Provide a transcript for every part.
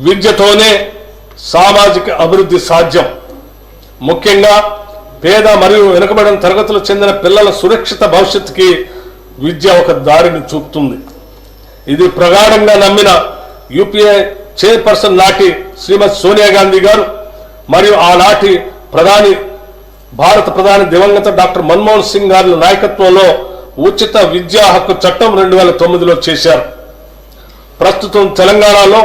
విద్యతోనే సామాజిక అభివృద్ధి సాధ్యం. ముఖ్యంగా పేద మరియు వెనుకబడిన తరగతులకు చెందిన పిల్లల సురక్షిత భవిష్యత్తుకి విద్య ఒక దారిని చూపుతుంది. ఇది ప్రగాఢంగా నమ్మిన యూపీఏ చైర్పర్సన్ నాటి శ్రీమతి సోనియా గాంధీ గారు మరియు ఆనాటి భారత ప్రధాని దివంగత డాక్టర్ మన్మోహన్ సింగ్ గారి నాయకత్వంలో ఉచిత విద్యా హక్కు చట్టం 2009లో చేశారు. ప్రస్తుతం తెలంగాణలో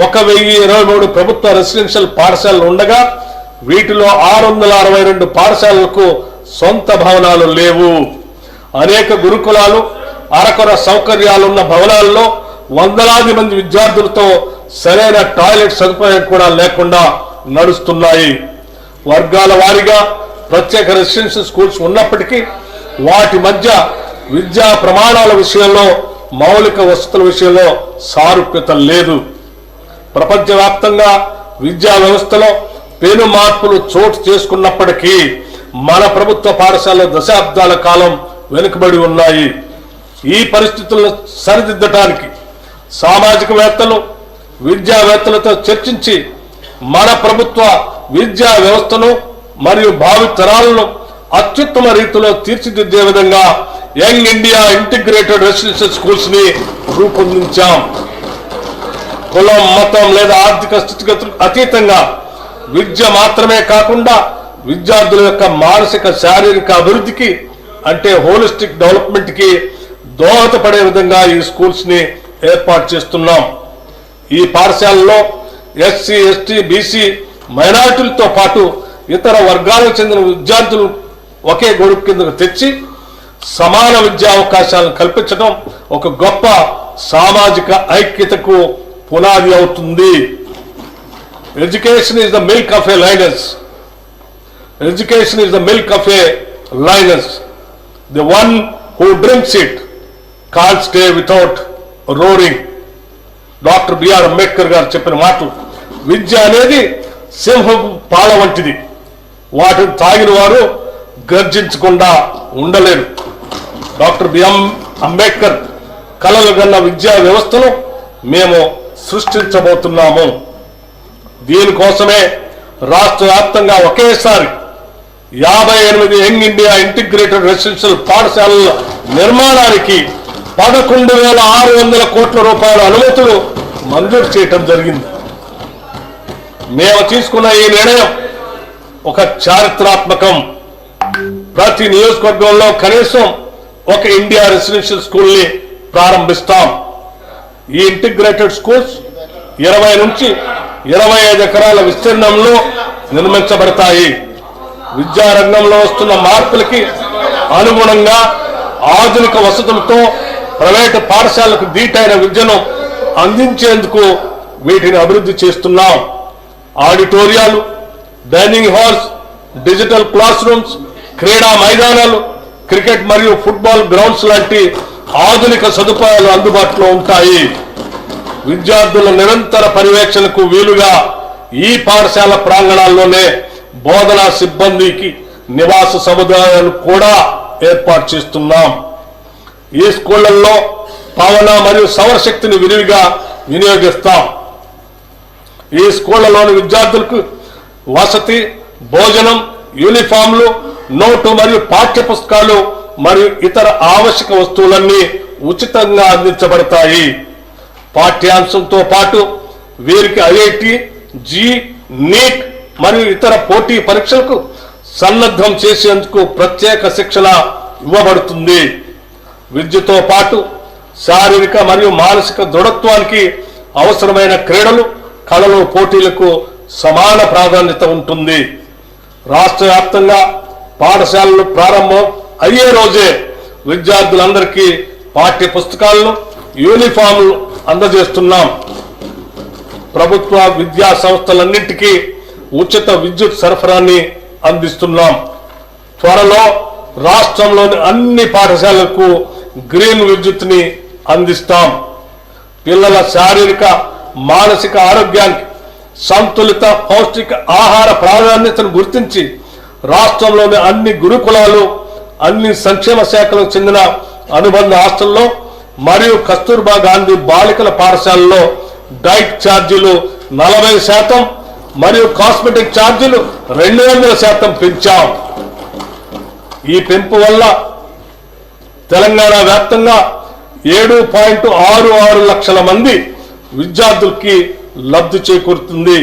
1023 ప్రభుత్వ రెసిడెన్షియల్ పాఠశాలలు ఉండగా వీటిలో 662 పాఠశాలలకు సొంత భవనాలు లేవు. అనేక గురుకులాలు అరకొర సౌకర్యాలున్న భవనాల్లో వందలాది మంది విద్యార్థులతో సరైన టాయిలెట్ సదుపాయం కూడా లేకుండా నడుస్తున్నాయి. వర్గాల వారీగా ప్రత్యేక రెసిడెన్షియల్ స్కూల్స్ ఉన్నప్పటికీ వాటి మధ్య విద్యా ప్రమాణాల విషయంలో మౌలిక వసతుల విషయంలో సారూప్యత లేదు. ప్రపంచవ్యాప్తంగా విద్యా వ్యవస్థలో పెను మార్పులు చోటు చేసుకున్నప్పటికీ మన ప్రభుత్వ పాఠశాలలు దశాబ్దాల కాలం వెనుకబడి ఉన్నాయి. ఈ పరిస్థితులను సరిదిద్దటానికి సామాజికవేత్తలు విద్యావేత్తలతో చర్చించి మన ప్రభుత్వ విద్యా వ్యవస్థను మరియు భావి తరాలను అత్యుత్తమ రీతిలో తీర్చిదిద్దే విధంగా young India integrated residential schools ని రూపొందించాం. కులం, మతం లేదా ఆర్థిక స్థితిగతులకు అతీతంగా విద్య మాత్రమే కాకుండా విద్యార్థుల యొక్క మానసిక శారీరక అభివృద్ధికి అంటే హోలిస్టిక్ డెవలప్మెంట్ కి దోహదపడే విధంగా ఈ స్కూల్స్ ని ఏర్పాటు చేస్తున్నాం. ఈ పాఠశాలలో ఎస్సీ, ఎస్టీ, బీసీ, మైనారిటీలతో పాటు ఇతర వర్గాలకు చెందిన విద్యార్థులు ఒకే గొడుగు కిందకు తెచ్చి సమాన విద్యా అవకాశాలను కల్పించడం ఒక గొప్ప సామాజిక ఐక్యతకు పునాది అవుతుంది. Education is the milk of a lioness. Education is the milk of a lioness. The one who drinks it can't stay without roaring. Doctor B R Ambedkar garu చెప్పిన మాటలు. విద్య అనేది సింహపు పాల వంటిది. వాటిని తాగిన వారు గర్జించకుండా ఉండలేరు. డాక్టర్ బిఎం అంబేద్కర్ కలలు గన్న విద్యా వ్యవస్థను మేము సృష్టించబోతున్నాము. దీనికోసమే రాష్ట్ర వ్యాప్తంగా ఒకేసారి 58 యంగ్ ఇండియా ఇంటిగ్రేటెడ్ రెసిడెన్షియల్ పాఠశాలల నిర్మాణానికి 11,600 కోట్ల రూపాయల అనుమతులు మంజూరు చేయటం జరిగింది. మేము తీసుకున్న ఈ నిర్ణయం ఒక చారిత్రాత్మకం. ప్రతి నియోజకవర్గంలో కనీసం ఒక ఇండియా రెసిడెన్షియల్ స్కూల్ ని ప్రారంభిస్తాం. ఈ ఇంటిగ్రేటెడ్ స్కూల్స్ 20 నుంచి 25 ఎకరాల విస్తీర్ణంలో నిర్మించబడతాయి. విద్యారంగంలో వస్తున్న మార్పులకి అనుగుణంగా ఆధునిక వసతులతో ప్రైవేటు పాఠశాలకు దీటైన విద్యను అందించేందుకు వీటిని అభివృద్ధి చేస్తున్నాం. ఆడిటోరియాలు, dining halls, digital classrooms, క్రీడా మైదానాలు, క్రికెట్ మరియు ఫుట్బాల్ గ్రౌండ్స్ లాంటి ఆధునిక సదుపాయాలు అందుబాటులో ఉంటాయి. విద్యార్థుల నిరంతర పర్యవేక్షణకు వీలుగా ఈ పాఠశాల ప్రాంగణాల్లోనే బోధనా సిబ్బందికి నివాస సముదాయాలు కూడా ఏర్పాటు చేస్తున్నాం. ఈ స్కూళ్లలో పవన మరియు సౌరశక్తిని విరివిగా వినియోగిస్తాం. ఈ స్కూళ్లలోని విద్యార్థులకు వసతి, భోజనం, యూనిఫామ్లు, నోటు మరియు పాఠ్య పుస్తకాలు మరియు ఇతర ఆవశ్యక వస్తువులన్నీ ఉచితంగా అందించబడతాయి. పాఠ్యాంశంతో పాటు వీరికి ఐఐటి, జీ, నీట్ మరియు ఇతర పోటీ పరీక్షలకు సన్నద్ధం చేసేందుకు ప్రత్యేక శిక్షణ ఇవ్వబడుతుంది. విద్యతో పాటు శారీరక మరియు మానసిక దృఢత్వానికి అవసరమైన క్రీడలు, కళలు, పోటీలకు సమాన ప్రాధాన్యత ఉంటుంది. రాష్ట్ర వ్యాప్తంగా పాఠశాలలు ప్రారంభం అయ్యే రోజే విద్యార్థులందరికీ పాఠ్య పుస్తకాలను, యూనిఫామ్లు అందజేస్తున్నాం. ప్రభుత్వ విద్యా సంస్థలన్నింటికీ ఉచిత విద్యుత్ సరఫరాని అందిస్తున్నాం. త్వరలో రాష్ట్రంలోని అన్ని పాఠశాలలకు గ్రీన్ విద్యుత్ని అందిస్తాం. పిల్లల శారీరక మానసిక ఆరోగ్యానికి సంతులిత పౌష్టిక ఆహార ప్రాధాన్యతను గుర్తించి రాష్ట్రంలోని అన్ని గురుకులాలు, అన్ని సంక్షేమ శాఖలకు చెందిన అనుబంధ హాస్టల్లో మరియు కస్తూర్బా గాంధీ బాలికల పాఠశాలలో డైట్ ఛార్జీలు 40% మరియు కాస్మెటిక్ ఛార్జీలు 200% పెంచాం. ఈ పెంపు వల్ల తెలంగాణ వ్యాప్తంగా 7.66 లక్షల మంది విద్యార్థులకి లబ్ధి చేకూరుతుంది.